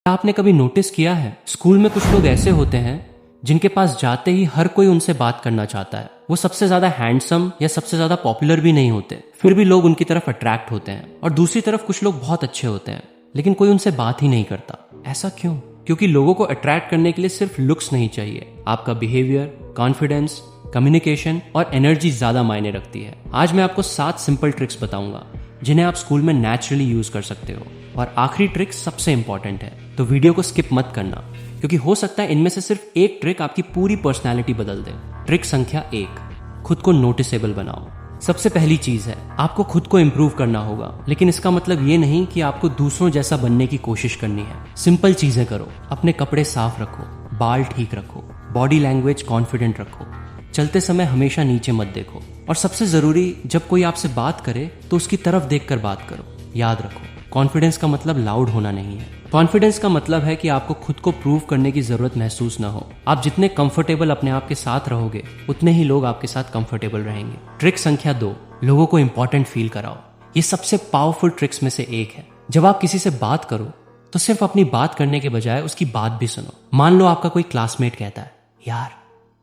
क्या आपने कभी नोटिस किया है, स्कूल में कुछ लोग ऐसे होते हैं जिनके पास जाते ही हर कोई उनसे बात करना चाहता है। वो सबसे ज्यादा हैंडसम या सबसे ज्यादा पॉपुलर भी नहीं होते, फिर भी लोग उनकी तरफ अट्रैक्ट होते हैं। और दूसरी तरफ कुछ लोग बहुत अच्छे होते हैं लेकिन कोई उनसे बात ही नहीं करता। ऐसा क्यों? क्योंकि लोगों को अट्रैक्ट करने के लिए सिर्फ लुक्स नहीं चाहिए, आपका बिहेवियर, कॉन्फिडेंस, कम्युनिकेशन और एनर्जी ज्यादा मायने रखती है। आज मैं आपको 7 सिंपल ट्रिक्स बताऊंगा जिन्हें आप स्कूल में नेचुरली यूज कर सकते हो। और आखिरी ट्रिक सबसे इंपॉर्टेंट है, तो वीडियो को स्किप मत करना, क्योंकि हो सकता है इनमें से सिर्फ एक ट्रिक आपकी पूरी पर्सनैलिटी बदल दे। ट्रिक संख्या 1, खुद को नोटिसेबल बनाओ। सबसे पहली चीज है, आपको खुद को इम्प्रूव करना होगा, लेकिन इसका मतलब ये नहीं कि आपको दूसरों जैसा बनने की कोशिश करनी है। सिंपल चीजें करो, अपने कपड़े साफ रखो, बाल ठीक रखो, बॉडी लैंग्वेज कॉन्फिडेंट रखो, चलते समय हमेशा नीचे मत देखो, और सबसे जरूरी, जब कोई आपसे बात करे तो उसकी तरफ देखकर बात करो। याद रखो, कॉन्फिडेंस का मतलब लाउड होना नहीं है। कॉन्फिडेंस का मतलब है कि आपको खुद को प्रूव करने की जरूरत महसूस ना हो। आप जितने कंफर्टेबल अपने आप के साथ रहोगे, उतने ही लोग आपके साथ कंफर्टेबल रहेंगे। ट्रिक संख्या 2, लोगों को इंपॉर्टेंट फील कराओ। ये सबसे पावरफुल ट्रिक्स में से एक है। जब आप किसी से बात करो तो सिर्फ अपनी बात करने के बजाय उसकी बात भी सुनो। मान लो आपका कोई क्लासमेट कहता है, यार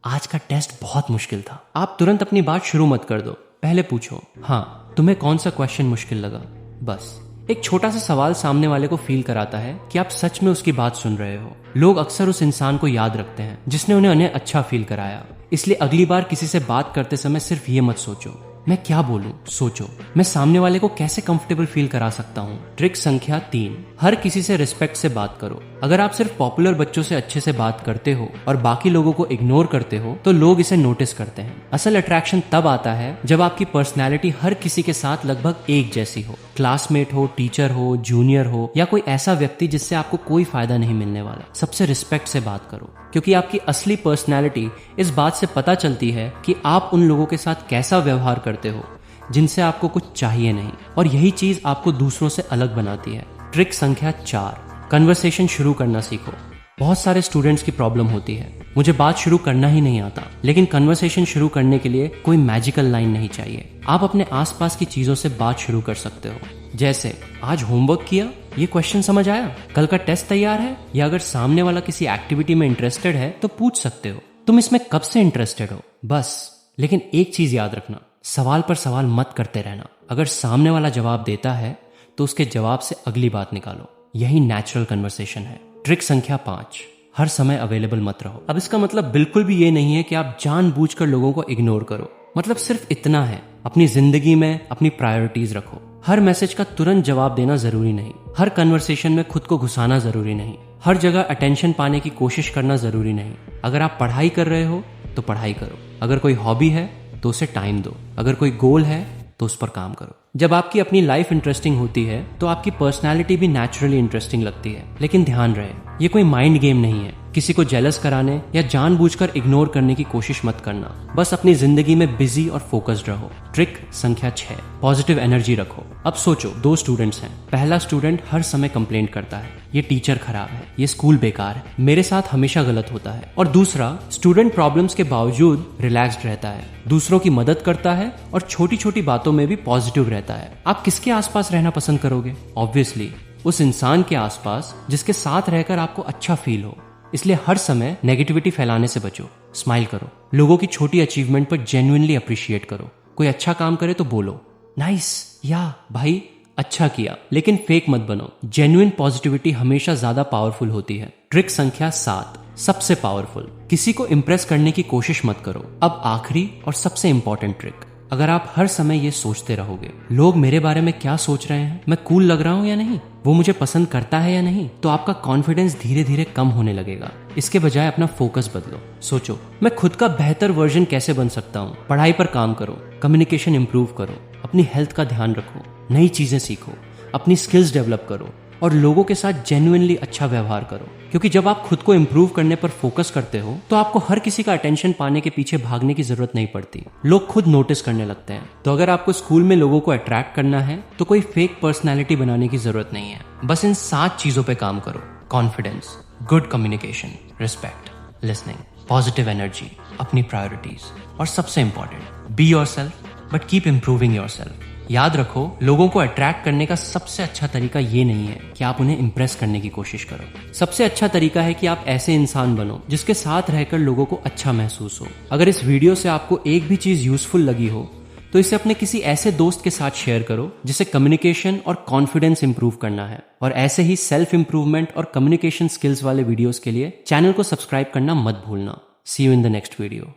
आज का टेस्ट बहुत मुश्किल था। आप तुरंत अपनी बात शुरू मत कर दो, पहले पूछो, हाँ तुम्हें कौन सा क्वेश्चन मुश्किल लगा। बस एक छोटा सा सवाल सामने वाले को फील कराता है कि आप सच में उसकी बात सुन रहे हो। लोग अक्सर उस इंसान को याद रखते हैं जिसने उन्हें अच्छा फील कराया। इसलिए अगली बार किसी से बात करते समय सिर्फ ये मत सोचो मैं क्या बोलूं, सोचो मैं सामने वाले को कैसे कंफर्टेबल फील करा सकता हूं। ट्रिक संख्या 3, हर किसी से रिस्पेक्ट से बात करो। अगर आप सिर्फ पॉपुलर बच्चों से अच्छे से बात करते हो और बाकी लोगों को इग्नोर करते हो तो लोग इसे नोटिस करते हैं। असल अट्रैक्शन तब आता है जब आपकी पर्सनैलिटी हर किसी के साथ लगभग एक जैसी हो। क्लासमेट हो, टीचर हो, जूनियर हो, या कोई ऐसा व्यक्ति जिससे आपको कोई फायदा नहीं मिलने वाला, सबसे रिस्पेक्ट से बात करो, क्योंकि आपकी असली पर्सनैलिटी इस बात से पता चलती है कि आप उन लोगों के साथ कैसा व्यवहार करते हो जिनसे आपको कुछ चाहिए नहीं, और यही चीज आपको दूसरों से अलग बनाती है। ट्रिक संख्या 4, कन्वर्सेशन शुरू करना सीखो। बहुत सारे स्टूडेंट्स की प्रॉब्लम होती है, मुझे बात शुरू करना ही नहीं आता। लेकिन कन्वर्सेशन शुरू करने के लिए कोई मैजिकल लाइन नहीं चाहिए। आप अपने आसपास की चीजों से बात शुरू कर सकते हो, जैसे आज होमवर्क किया, ये क्वेश्चन समझ आया, कल का टेस्ट तैयार है, या अगर सामने वाला किसी एक्टिविटी में इंटरेस्टेड है तो पूछ सकते हो, तुम इसमें कब से इंटरेस्टेड हो। बस लेकिन एक चीज याद रखना, सवाल पर सवाल मत करते रहना। अगर सामने वाला जवाब देता है तो उसके जवाब से अगली बात निकालो। यही नेचुरल कन्वर्सेशन है। ट्रिक संख्या 5, हर समय अवेलेबल मत रहो। अब इसका मतलब बिल्कुल भी ये नहीं है कि आप जानबूझकर लोगों को इग्नोर करो। मतलब सिर्फ इतना है, अपनी जिंदगी में अपनी प्रायोरिटीज रखो। हर मैसेज का तुरंत जवाब देना जरूरी नहीं, हर कन्वर्सेशन में खुद को घुसाना जरूरी नहीं, हर जगह अटेंशन पाने की कोशिश करना जरूरी नहीं। अगर आप पढ़ाई कर रहे हो तो पढ़ाई करो, अगर कोई हॉबी है तो उसे टाइम दो, अगर कोई गोल है तो उस पर काम करो। जब आपकी अपनी लाइफ इंटरेस्टिंग होती है तो आपकी पर्सनैलिटी भी नेचुरली इंटरेस्टिंग लगती है। लेकिन ध्यान रहे, ये कोई माइंड गेम नहीं है। किसी को जेलस कराने या जानबूझकर इग्नोर करने की कोशिश मत करना। बस अपनी जिंदगी में बिजी और फोकस्ड रहो। ट्रिक संख्या 6, पॉजिटिव एनर्जी रखो। अब सोचो, 2 स्टूडेंट्स हैं। पहला स्टूडेंट हर समय कंप्लेंट करता है, ये टीचर खराब है, ये स्कूल बेकार है, मेरे साथ हमेशा गलत होता है। और दूसरा स्टूडेंट प्रॉब्लम्स के बावजूद रिलैक्स्ड रहता है, दूसरों की मदद करता है और छोटी छोटी बातों में भी पॉजिटिव रहता है। आप किसके आसपास रहना पसंद करोगे? ऑब्वियसली उस इंसान के आसपास जिसके साथ रहकर आपको अच्छा फील हो। इसलिए हर समय नेगेटिविटी फैलाने से बचो। स्माइल करो, लोगों की छोटी अचीवमेंट पर जेन्युइनली अप्रिशिएट करो। कोई अच्छा काम करे तो बोलो नाइस या भाई अच्छा किया, लेकिन फेक मत बनो। जेन्युइन पॉजिटिविटी हमेशा ज्यादा पावरफुल होती है। ट्रिक संख्या 7, सबसे पावरफुल, किसी को इम्प्रेस करने की कोशिश मत करो। अब आखिरी और सबसे इंपॉर्टेंट ट्रिक, अगर आप हर समय ये सोचते रहोगे लोग मेरे बारे में क्या सोच रहे हैं, मैं कूल लग रहा हूँ या नहीं, वो मुझे पसंद करता है या नहीं, तो आपका कॉन्फिडेंस धीरे धीरे कम होने लगेगा। इसके बजाय अपना फोकस बदलो। सोचो, मैं खुद का बेहतर वर्जन कैसे बन सकता हूँ। पढ़ाई पर काम करो, कम्युनिकेशन इंप्रूव करो, अपनी हेल्थ का ध्यान रखो, नई चीजें सीखो, अपनी स्किल्स डेवलप करो और लोगों के साथ जेन्युइनली अच्छा व्यवहार करो। क्योंकि जब आप खुद को इम्प्रूव करने पर फोकस करते हो तो आपको हर किसी का अटेंशन पाने के पीछे भागने की जरूरत नहीं पड़ती। लोग खुद नोटिस करने लगते हैं। तो अगर आपको स्कूल में लोगों को अट्रैक्ट करना है तो कोई फेक पर्सनैलिटी बनाने की जरूरत नहीं है। बस इन 7 चीजों पे काम करो: confidence, good communication, respect, listening, positive energy, अपनी प्रायोरिटीज, और सबसे important, be yourself but keep improving yourself. याद रखो, लोगों को अट्रैक्ट करने का सबसे अच्छा तरीका ये नहीं है कि आप उन्हें इंप्रेस करने की कोशिश करो। सबसे अच्छा तरीका है कि आप ऐसे इंसान बनो जिसके साथ रहकर लोगों को अच्छा महसूस हो। अगर इस वीडियो से आपको एक भी चीज यूजफुल लगी हो तो इसे अपने किसी ऐसे दोस्त के साथ शेयर करो जिसे कम्युनिकेशन और कॉन्फिडेंस इंप्रूव करना है। और ऐसे ही सेल्फ इंप्रूवमेंट और कम्युनिकेशन स्किल्स वाले वीडियोस के लिए चैनल को सब्सक्राइब करना मत भूलना। See you in the next video.